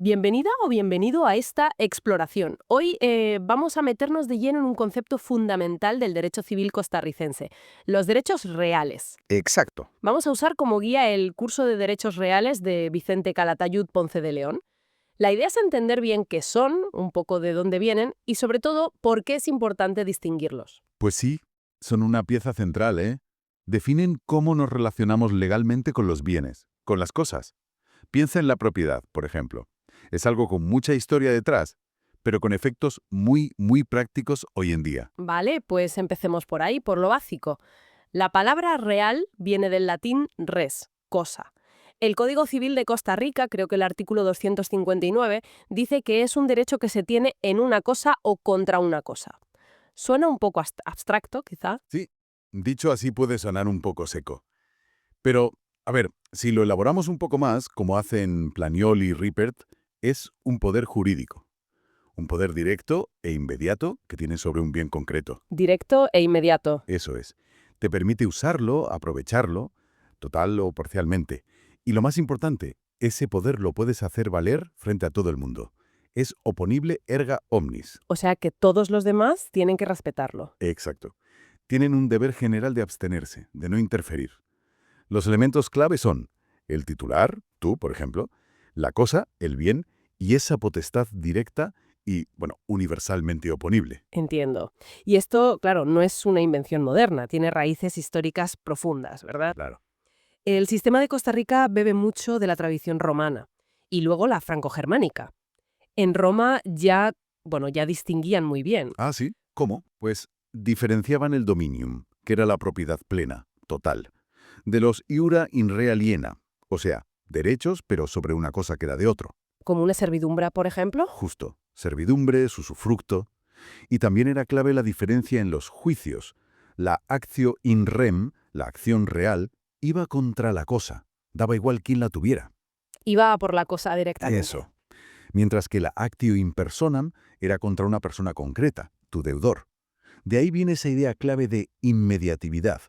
Bienvenida o bienvenido a esta exploración. Hoy vamos a meternos de lleno en un concepto fundamental del derecho civil costarricense, los derechos reales. Exacto. Vamos a usar como guía el curso de Derechos Reales de Vicente Calatayud Ponce de León. La idea es entender bien qué son, un poco de dónde vienen y sobre todo por qué es importante distinguirlos. Pues sí, son una pieza central, ¿eh? Definen cómo nos relacionamos legalmente con los bienes, con las cosas. Piensa en la propiedad, por ejemplo. Es algo con mucha historia detrás, pero con efectos muy prácticos hoy en día. Vale, pues empecemos por ahí, por lo básico. La palabra real viene del latín res, cosa. El Código Civil de Costa Rica, creo que el artículo 259, dice que es un derecho que se tiene en una cosa o contra una cosa. Suena un poco abstracto, quizá. Sí, dicho así puede sonar un poco seco. Pero, a ver, si lo elaboramos un poco más, como hacen Planiol y Rippert, es un poder jurídico. Un poder directo e inmediato que tiene sobre un bien concreto. Directo e inmediato. Eso es. Te permite usarlo, aprovecharlo, total o parcialmente. Y lo más importante, ese poder lo puedes hacer valer frente a todo el mundo. Es oponible erga omnis. O sea que todos los demás tienen que respetarlo. Exacto. Tienen un deber general de abstenerse, de no interferir. Los elementos clave son el titular, tú, por ejemplo, la cosa, el bien, y esa potestad directa y, bueno, universalmente oponible. Entiendo. Y esto, claro, no es una invención moderna, tiene raíces históricas profundas, ¿verdad? Claro. El sistema de Costa Rica bebe mucho de la tradición romana y luego la franco-germánica. En Roma ya, bueno, ya distinguían muy bien. Ah, sí. ¿Cómo? Pues diferenciaban el dominium, que era la propiedad plena, total, de los iura in re aliena, o sea, derechos pero sobre una cosa que era de otro. Como una servidumbre, por ejemplo. Justo, servidumbre, usufructo. Y también era clave la diferencia en los juicios. La actio in rem, la acción real, iba contra la cosa. Daba igual quién la tuviera. Iba a por la cosa directamente. Eso. Mientras que la actio in personam era contra una persona concreta, tu deudor. De ahí viene esa idea clave de inmediatividad,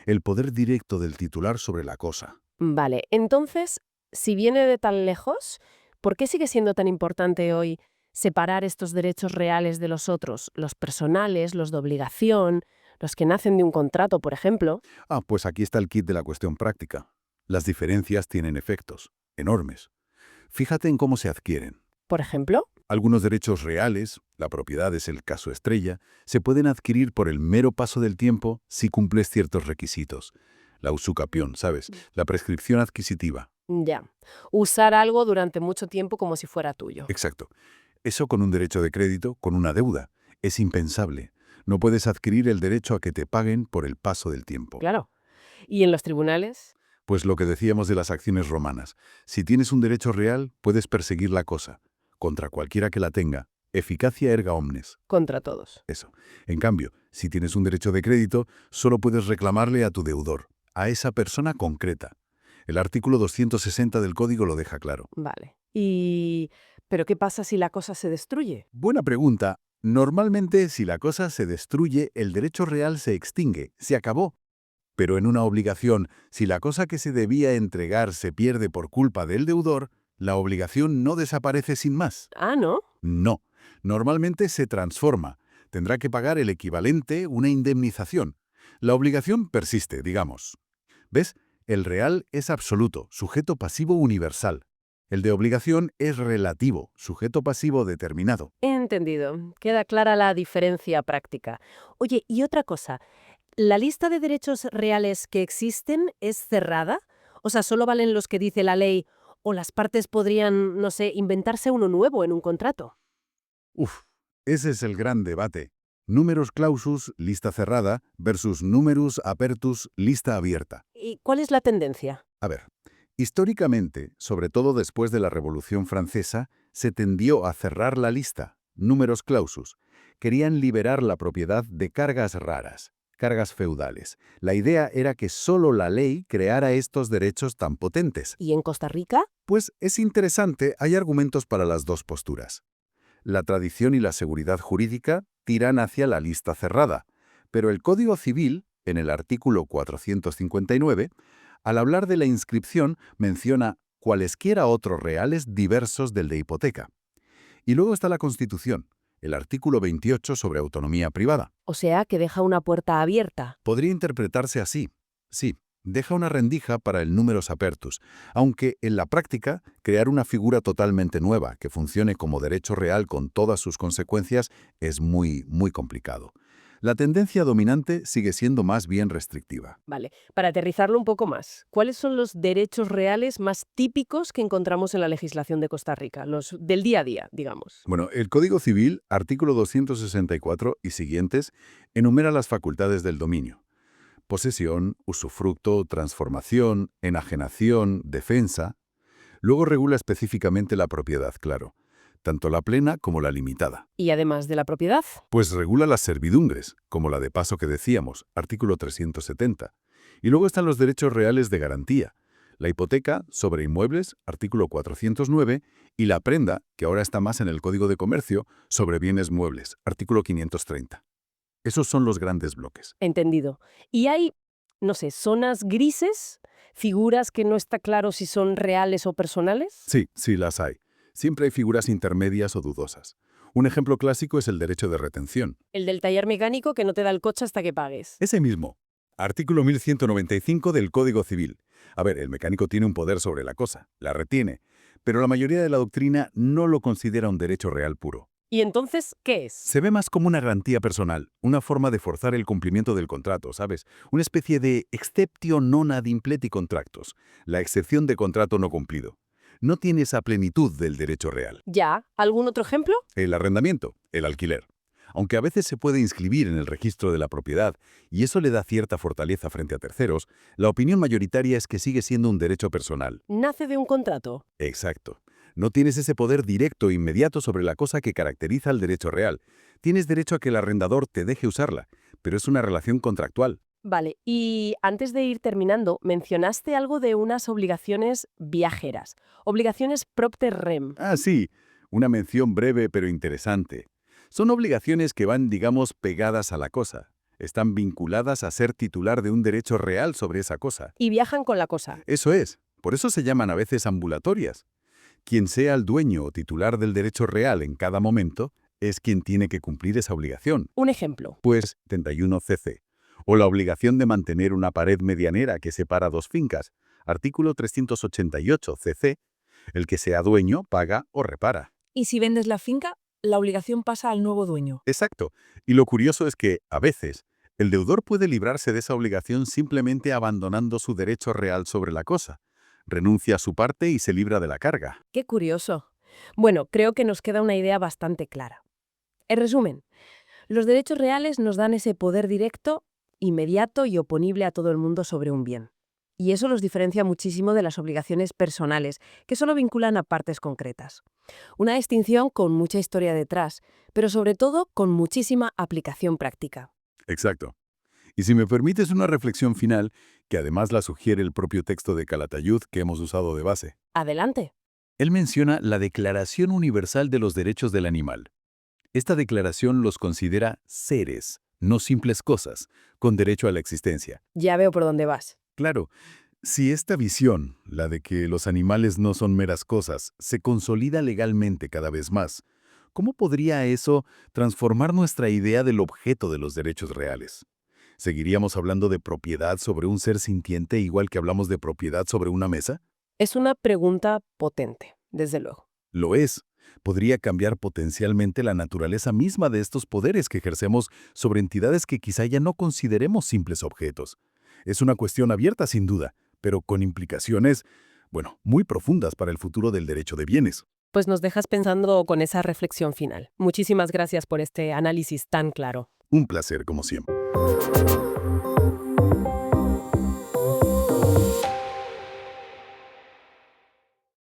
el poder directo del titular sobre la cosa. Vale, entonces, si viene de tan lejos, ¿por qué sigue siendo tan importante hoy separar estos derechos reales de los otros, los personales, los de obligación, los que nacen de un contrato, por ejemplo? Ah, pues aquí está el kit de la cuestión práctica. Las diferencias tienen efectos, enormes. Fíjate en cómo se adquieren. Por ejemplo, Algunos derechos reales, la propiedad es el caso estrella, se pueden adquirir por el mero paso del tiempo si cumples ciertos requisitos. La usucapión, ¿sabes? La prescripción adquisitiva. ya, usar algo durante mucho tiempo como si fuera tuyo. Exacto. Eso con un derecho de crédito, con una deuda. Es impensable. No puedes adquirir el derecho a que te paguen por el paso del tiempo. Claro. ¿Y en los tribunales? Pues lo que decíamos de las acciones romanas. Si tienes un derecho real, puedes perseguir la cosa. Contra cualquiera que la tenga. Eficacia erga omnes. Contra todos. Eso. En cambio, si tienes un derecho de crédito, solo puedes reclamarle a tu deudor, a esa persona concreta. El artículo 260 del Código lo deja claro. Vale. ¿Pero qué pasa si la cosa se destruye? Buena pregunta. Normalmente, si la cosa se destruye, el derecho real se extingue, se acabó. Pero en una obligación, si la cosa que se debía entregar se pierde por culpa del deudor, la obligación no desaparece sin más. Ah, ¿no? No. Normalmente se transforma. Tendrá que pagar el equivalente, una indemnización. La obligación persiste, digamos. ¿Ves? El real es absoluto, sujeto pasivo universal. El de obligación es relativo, sujeto pasivo determinado. Entendido. Queda clara la diferencia práctica. Oye, y otra cosa, ¿la lista de derechos reales que existen es cerrada? O sea, ¿solo valen los que dice la ley o las partes podrían, no sé, inventarse uno nuevo en un contrato? Uf, ese es el gran debate. Numerus clausus, lista cerrada, versus numerus apertus, lista abierta. ¿Y cuál es la tendencia? A ver, históricamente, sobre todo después de la Revolución Francesa, se tendió a cerrar la lista, numerus clausus. Querían liberar la propiedad de cargas raras, cargas feudales. La idea era que solo la ley creara estos derechos tan potentes. ¿Y en Costa Rica? Pues es interesante, hay argumentos para las dos posturas. La tradición y la seguridad jurídica tiran hacia la lista cerrada, pero el Código Civil, en el artículo 459, al hablar de la inscripción, menciona cualesquiera otros reales diversos del de hipoteca. Y luego está la Constitución, el artículo 28 sobre autonomía privada. O sea, que deja una puerta abierta. Podría interpretarse así. Sí, deja una rendija para el numerus apertus, aunque en la práctica crear una figura totalmente nueva que funcione como derecho real con todas sus consecuencias es muy complicado. La tendencia dominante sigue siendo más bien restrictiva. Vale, para aterrizarlo un poco más, ¿cuáles son los derechos reales más típicos que encontramos en la legislación de Costa Rica? Los del día a día, digamos. Bueno, el Código Civil, artículo 264 y siguientes, enumera las facultades del dominio: posesión, usufructo, transformación, enajenación, defensa. Luego regula específicamente la propiedad, claro, tanto la plena como la limitada. Y además de la propiedad, Pues regula las servidumbres, como la de paso que decíamos, artículo 370. Y luego están los derechos reales de garantía: la hipoteca sobre inmuebles, artículo 409, y la prenda, que ahora está más en el Código de Comercio, sobre bienes muebles, artículo 530. Esos son los grandes bloques. entendido. Y hay, no sé, zonas grises, figuras que no está claro si son reales o personales. Sí, las hay. Siempre hay figuras intermedias o dudosas. Un ejemplo clásico es el derecho de retención. El del taller mecánico que no te da el coche hasta que pagues. Ese mismo. Artículo 1195 del Código Civil. A ver, el mecánico tiene un poder sobre la cosa, la retiene, pero la mayoría de la doctrina no lo considera un derecho real puro. ¿Y entonces qué es? Se ve más como una garantía personal, una forma de forzar el cumplimiento del contrato, ¿sabes? Una especie de exceptio non ad impleti contractus, la excepción de contrato no cumplido. No tiene esa plenitud del derecho real. ¿Ya? ¿Algún otro ejemplo? El arrendamiento, el alquiler. Aunque a veces se puede inscribir en el registro de la propiedad y eso le da cierta fortaleza frente a terceros, la opinión mayoritaria es que sigue siendo un derecho personal. Nace de un contrato. Exacto. No tienes ese poder directo e inmediato sobre la cosa que caracteriza al derecho real. Tienes derecho a que el arrendador te deje usarla, pero es una relación contractual. Vale, y antes de ir terminando, mencionaste algo de unas obligaciones viajeras. Obligaciones propter rem. Ah, sí, una mención breve pero interesante. Son obligaciones que van, digamos, pegadas a la cosa. Están vinculadas a ser titular de un derecho real sobre esa cosa. Y viajan con la cosa. Eso es. Por eso se llaman a veces ambulatorias. Quien sea el dueño o titular del derecho real en cada momento es quien tiene que cumplir esa obligación. Un ejemplo. Pues 71 CC. O la obligación de mantener una pared medianera que separa dos fincas. Artículo 388 CC. El que sea dueño paga o repara. Y si vendes la finca, la obligación pasa al nuevo dueño. Exacto. Y lo curioso es que, a veces, el deudor puede librarse de esa obligación simplemente abandonando su derecho real sobre la cosa. Renuncia a su parte y se libra de la carga. Qué curioso. Bueno, creo que nos queda una idea bastante clara. En resumen, los derechos reales nos dan ese poder directo, inmediato y oponible a todo el mundo sobre un bien. Y eso los diferencia muchísimo de las obligaciones personales, que solo vinculan a partes concretas. Una distinción con mucha historia detrás, pero sobre todo con muchísima aplicación práctica. Exacto. Y si me permites una reflexión final, que además la sugiere el propio texto de Calatayud que hemos usado de base. Adelante. Él menciona la Declaración Universal de los Derechos del Animal. Esta declaración los considera seres, no simples cosas, con derecho a la existencia. Ya veo por dónde vas. Claro, si esta visión, la de que los animales no son meras cosas, se consolida legalmente cada vez más, ¿cómo podría eso transformar nuestra idea del objeto de los derechos reales? ¿Seguiríamos hablando de propiedad sobre un ser sintiente igual que hablamos de propiedad sobre una mesa? Es una pregunta potente, desde luego. Lo es. Podría cambiar potencialmente la naturaleza misma de estos poderes que ejercemos sobre entidades que quizá ya no consideremos simples objetos. Es una cuestión abierta sin duda, pero con implicaciones, bueno, muy profundas para el futuro del derecho de bienes. Pues nos dejas pensando con esa reflexión final. Muchísimas gracias por este análisis tan claro. Un placer, como siempre.